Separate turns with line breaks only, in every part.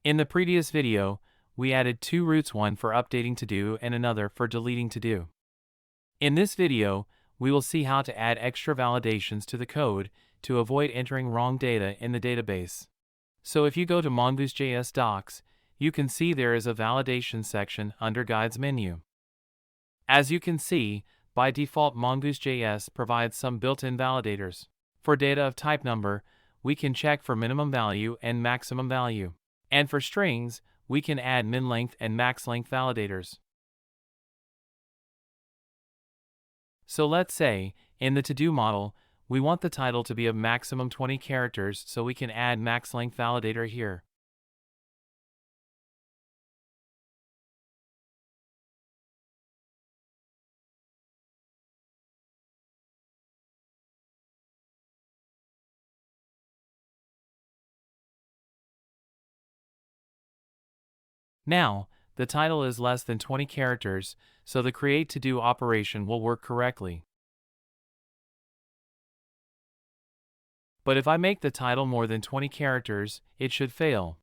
In the previous video, we added two routes, one for updating to do and another for deleting to do. In this video, we will see how to add extra validations to the code to avoid entering wrong data in the database. So if you go to Mongoose.js docs, you can see there is a validation section under Guides menu. As you can see, by default Mongoose.js provides some built-in validators. For data of type number, we can check for minimum value and maximum value. And for strings, we can add min-length and max-length validators. So let's say, in the to-do model, we want the title to be of maximum 20 characters, so we can add max-length validator here. Now, the title is less than 20 characters, so the create to do operation will work correctly. But if I make the title more than 20 characters, it should fail.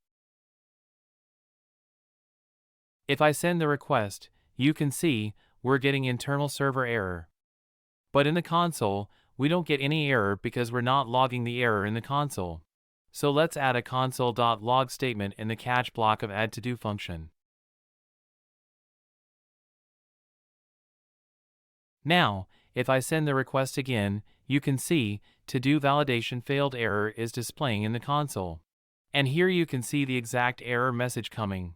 If I send the request, you can see we're getting internal server error. But in the console, we don't get any error because we're not logging the error in the console. So let's add a console.log statement in the catch block of add to do function. Now, if I send the request again, you can see to do validation failed error is displaying in the console. And here you can see the exact error message coming,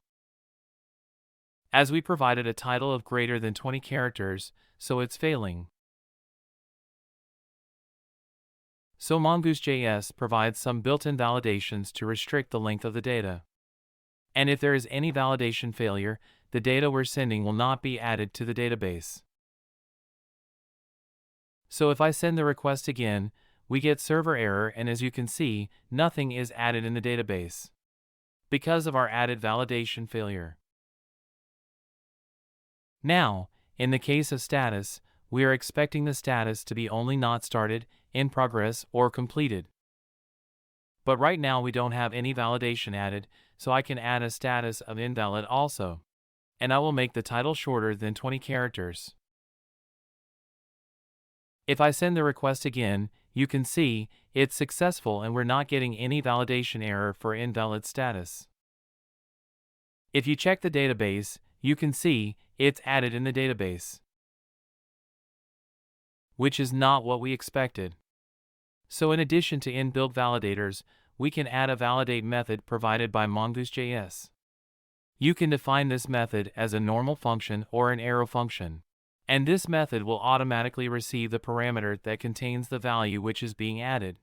as we provided a title of greater than 20 characters, so it's failing. So Mongoose.js provides some built-in validations to restrict the length of the data. And if there is any validation failure, the data we're sending will not be added to the database. So if I send the request again, we get server error, and as you can see, nothing is added in the database because of our added validation failure. Now, in the case of status, we are expecting the status to be only not started, in progress, or completed. But right now we don't have any validation added, so I can add a status of invalid also. And I will make the title shorter than 20 characters. If I send the request again, you can see it's successful and we're not getting any validation error for invalid status. If you check the database, you can see it's added in the database, which is not what we expected. So in addition to inbuilt validators, we can add a validate method provided by Mongoose.js. You can define this method as a normal function or an arrow function. And this method will automatically receive the parameter that contains the value which is being added.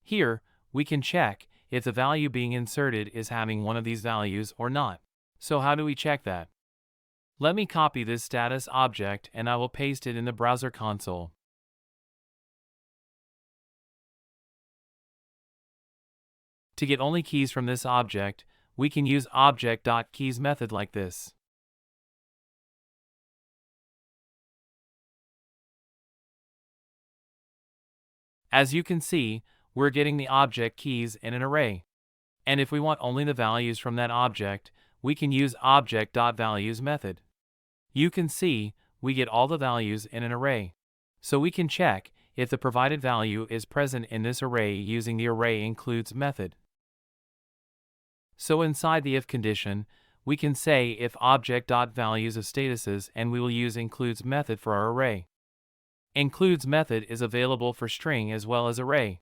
Here, we can check if the value being inserted is having one of these values or not. So how do we check that? Let me copy this status object and I will paste it in the browser console. To get only keys from this object, we can use object.keys method like this. As you can see, we're getting the object keys in an array. And if we want only the values from that object, we can use object.values method. You can see we get all the values in an array. So we can check if the provided value is present in this array using the array_includes method. So inside the if condition, we can say if object.values of statuses, and we will use includes method for our array. Includes method is available for string as well as array.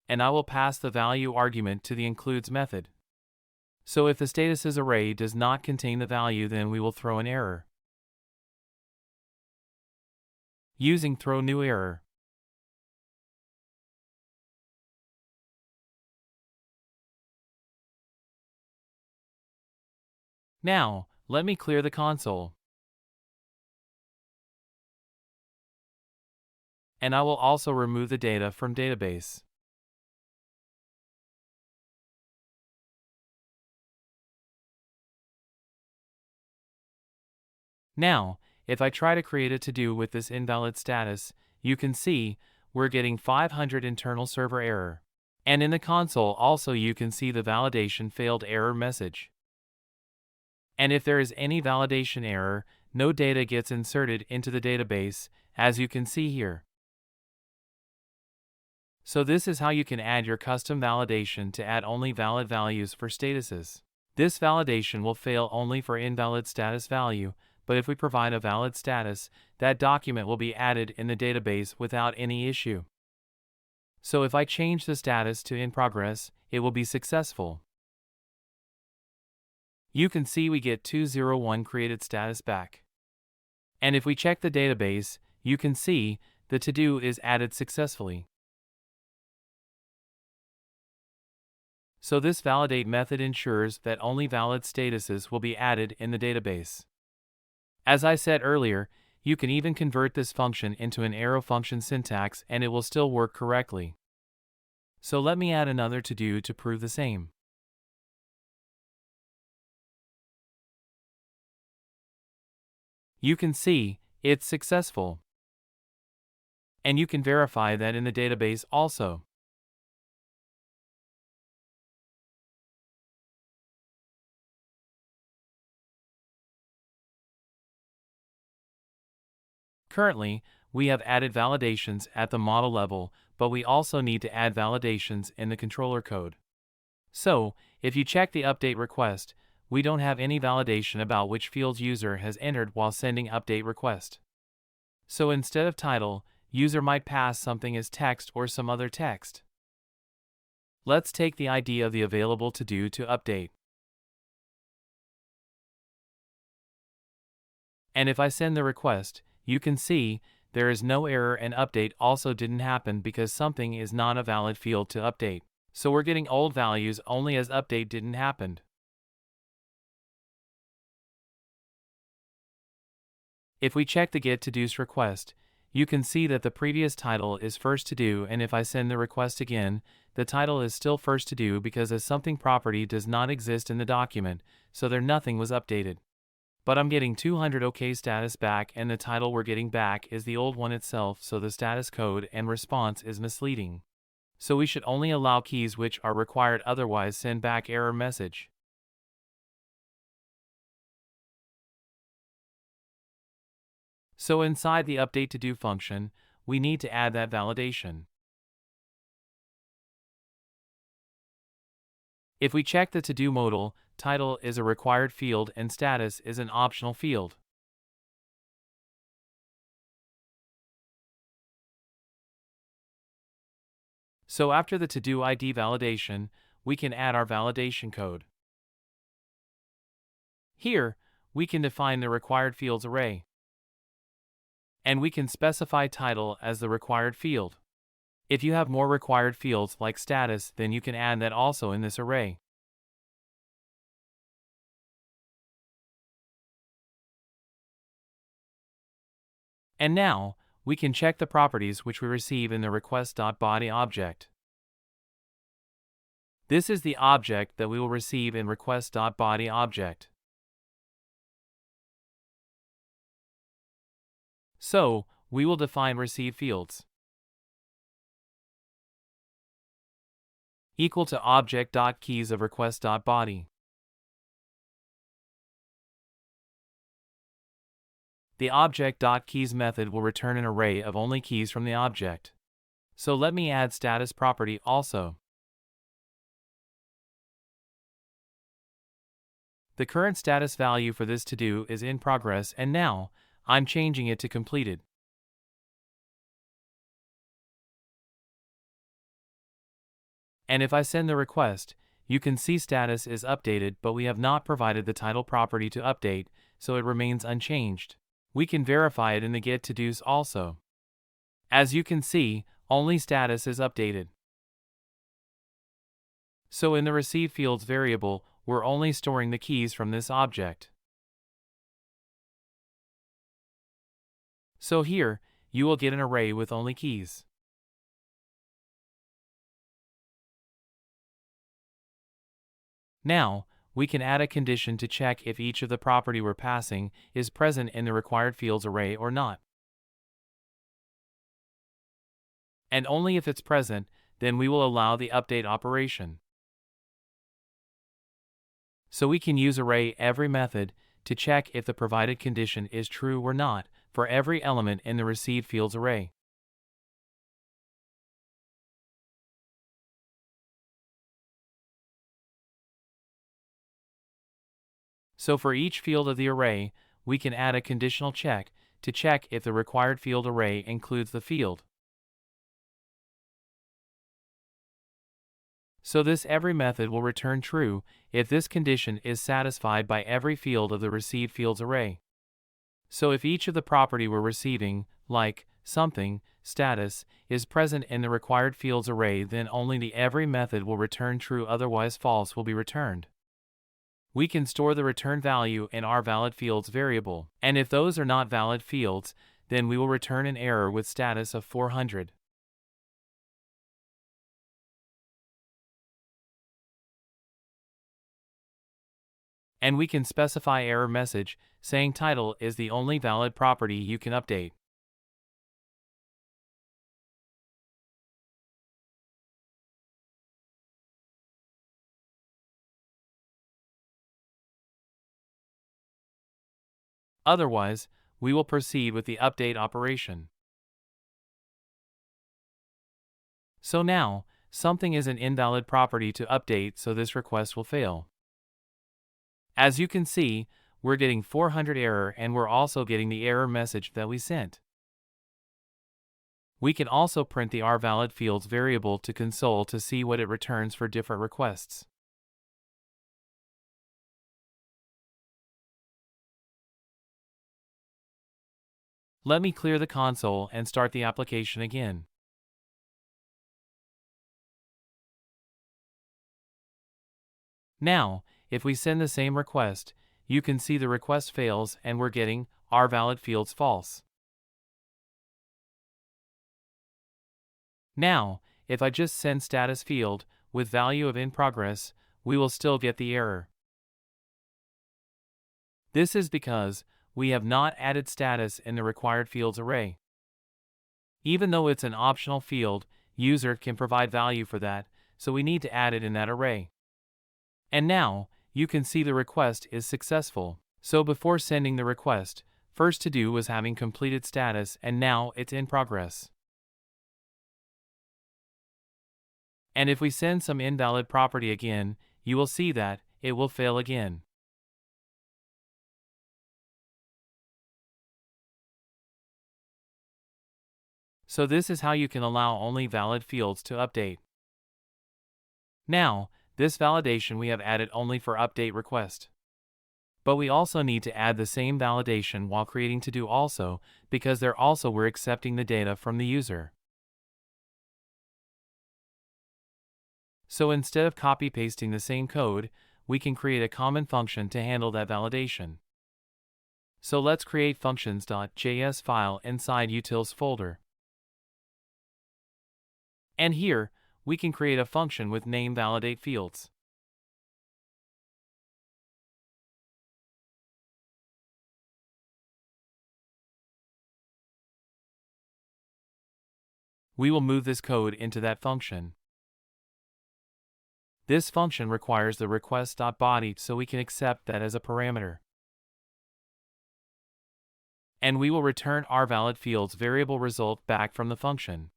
And I will pass the value argument to the includes method. So if the statuses array does not contain the value, then we will throw an error using throw new error. Now, let me clear the console. And I will also remove the data from database. Now, if I try to create a to-do with this invalid status, you can see we're getting 500 internal server error. And in the console also you can see the validation failed error message. And if there is any validation error, no data gets inserted into the database, as you can see here. So this is how you can add your custom validation to add only valid values for statuses. This validation will fail only for invalid status value, but if we provide a valid status, that document will be added in the database without any issue. So if I change the status to in progress, it will be successful. You can see we get 201 created status back. And if we check the database, you can see the to-do is added successfully. So this validate method ensures that only valid statuses will be added in the database. As I said earlier, you can even convert this function into an arrow function syntax and it will still work correctly. So let me add another to-do to prove the same. You can see it's successful. And you can verify that in the database also. Currently, we have added validations at the model level, but we also need to add validations in the controller code. So, if you check the update request, we don't have any validation about which fields user has entered while sending update request. So instead of title, user might pass something as text or some other text. Let's take the ID of the available to-do to update. And if I send the request, you can see there is no error and update also didn't happen because something is not a valid field to update. So we're getting old values only as update didn't happen. If we check the get to-dos request, you can see that the previous title is first to do, and if I send the request again, the title is still first to do because a something property does not exist in the document, so there nothing was updated. But I'm getting 200 OK status back and the title we're getting back is the old one itself, so the status code and response is misleading. So we should only allow keys which are required, otherwise send back error message. So inside the update to do function, we need to add that validation. If we check the to-do modal, title is a required field and status is an optional field. So after the to-do ID validation, we can add our validation code. Here, we can define the required fields array. And we can specify title as the required field. If you have more required fields like status, then you can add that also in this array. And now, we can check the properties which we receive in the request.body object. This is the object that we will receive in request.body object. So, we will define receive fields equal to object.keys of request.body. The object.keys method will return an array of only keys from the object. So let me add status property also. The current status value for this to-do is in progress, and now I'm changing it to completed. And if I send the request, you can see status is updated, but we have not provided the title property to update, so it remains unchanged. We can verify it in the get to-dos also. As you can see, only status is updated. So in the receive fields variable, we're only storing the keys from this object. So here, you will get an array with only keys. Now, we can add a condition to check if each of the property we're passing is present in the required fields array or not. And only if it's present, then we will allow the update operation. So we can use array every method to check if the provided condition is true or not for every element in the received fields array. So for each field of the array, we can add a conditional check to check if the required field array includes the field. So this every method will return true if this condition is satisfied by every field of the received fields array. So if each of the property we're receiving, like something, status, is present in the required fields array, then only the every method will return true, otherwise false will be returned. We can store the return value in our valid fields variable, and if those are not valid fields, then we will return an error with status of 400. And we can specify error message saying title is the only valid property you can update. Otherwise, we will proceed with the update operation. So now, something is an invalid property to update, so this request will fail. As you can see, we're getting 400 error, and we're also getting the error message that we sent. We can also print the rValid fields variable to console to see what it returns for different requests. Let me clear the console and start the application again. Now, if we send the same request, you can see the request fails and we're getting rValid fields false. Now, if I just send status field with value of in progress, we will still get the error. This is because we have not added status in the required fields array. Even though it's an optional field, user can provide value for that, so we need to add it in that array. And now, you can see the request is successful. So before sending the request, first to do was having completed status, and now it's in progress. And if we send some invalid property again, you will see that it will fail again. So this is how you can allow only valid fields to update. Now, this validation we have added only for update request. But we also need to add the same validation while creating to do also, because there also we're accepting the data from the user. So instead of copy-pasting the same code, we can create a common function to handle that validation. So let's create functions.js file inside utils folder. And here, we can create a function with name validate fields. We will move this code into that function. This function requires the request.body, so we can accept that as a parameter. And we will return our valid fields variable result back from the function.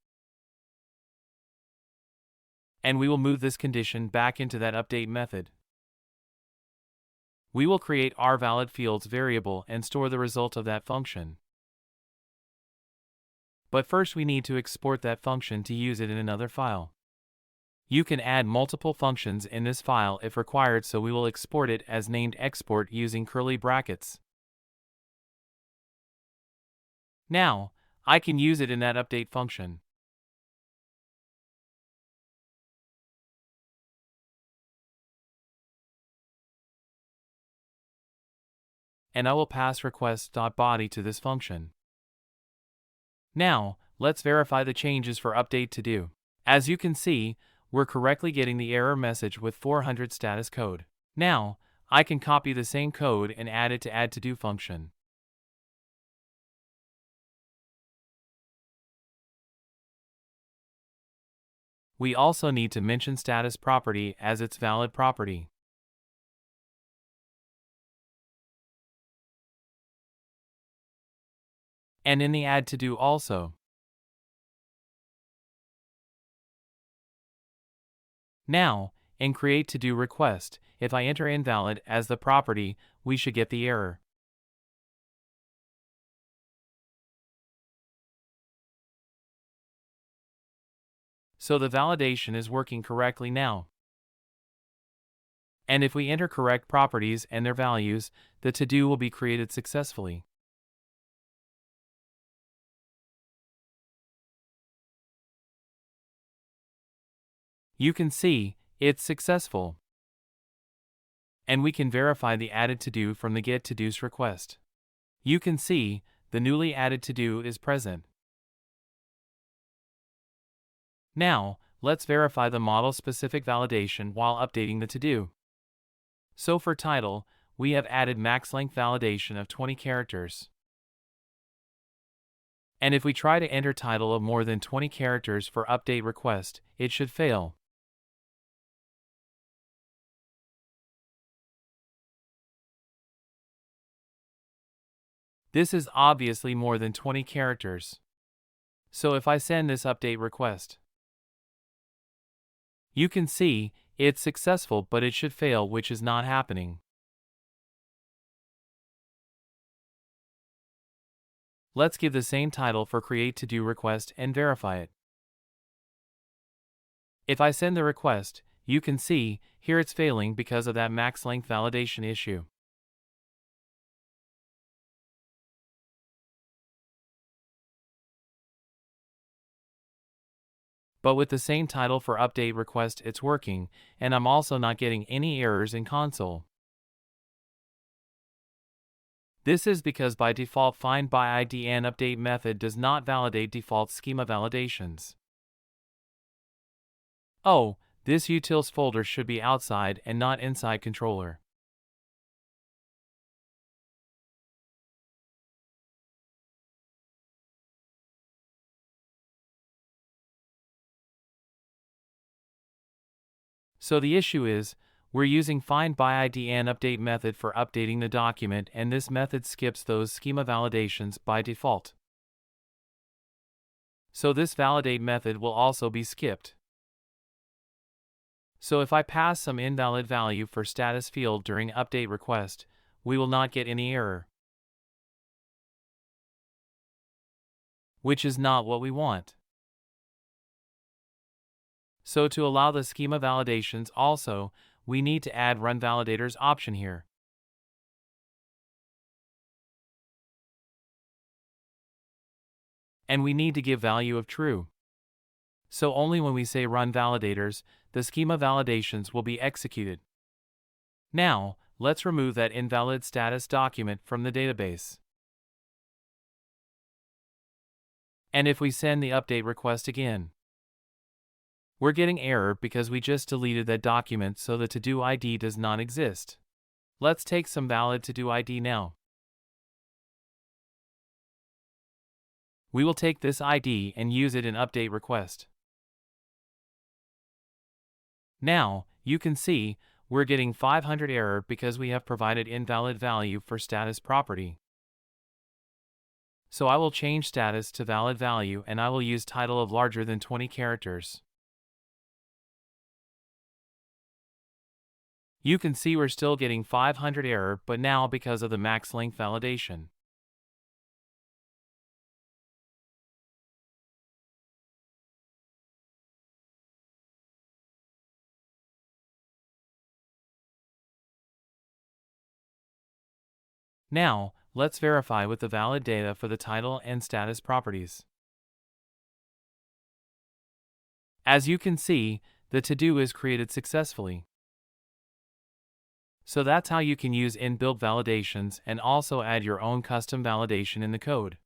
And we will move this condition back into that update method. We will create our valid fields variable and store the result of that function. But first we need to export that function to use it in another file. You can add multiple functions in this file if required, so we will export it as named export using curly brackets. Now, I can use it in that update function. And I will pass request.body to this function. Now, let's verify the changes for update to do. As you can see, we're correctly getting the error message with 400 status code. Now, I can copy the same code and add it to add to do function. We also need to mention status property as its valid property. And in the add to do also. Now, in create to do request, if I enter invalid as the property, we should get the error. So the validation is working correctly now. And if we enter correct properties and their values, the to-do will be created successfully. You can see, it's successful. And we can verify the added to-do from the get to-dos request. You can see, the newly added to-do is present. Now, let's verify the model-specific validation while updating the to-do. So for title, we have added max length validation of 20 characters. And if we try to enter title of more than 20 characters for update request, it should fail. This is obviously more than 20 characters. So if I send this update request, you can see, it's successful but it should fail, which is not happening. Let's give the same title for create to do request and verify it. If I send the request, you can see, here it's failing because of that max length validation issue. But with the same title for update request it's working, and I'm also not getting any errors in console. This is because by default find by ID and update method does not validate default schema validations. Oh, this utils folder should be outside and not inside controller. So the issue is, we're using find by ID and update method for updating the document, and this method skips those schema validations by default. So this validate method will also be skipped. So if I pass some invalid value for status field during update request, we will not get any error, which is not what we want. So to allow the schema validations also, we need to add run validators option here. And we need to give value of true. So only when we say run validators, the schema validations will be executed. Now, let's remove that invalid status document from the database. And if we send the update request again, we're getting error because we just deleted that document, so the to-do ID does not exist. Let's take some valid to-do ID now. We will take this ID and use it in update request. Now, you can see, we're getting 500 error because we have provided invalid value for status property. So I will change status to valid value and I will use title of larger than 20 characters. You can see we're still getting 500 error, but now because of the max length validation. Now, let's verify with the valid data for the title and status properties. As you can see, the to-do is created successfully. So that's how you can use inbuilt validations and also add your own custom validation in the code.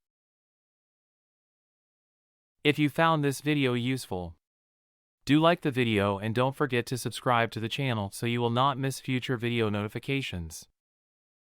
If you found this video useful, Do like the video and don't forget to subscribe to the channel so you will not miss future video notifications.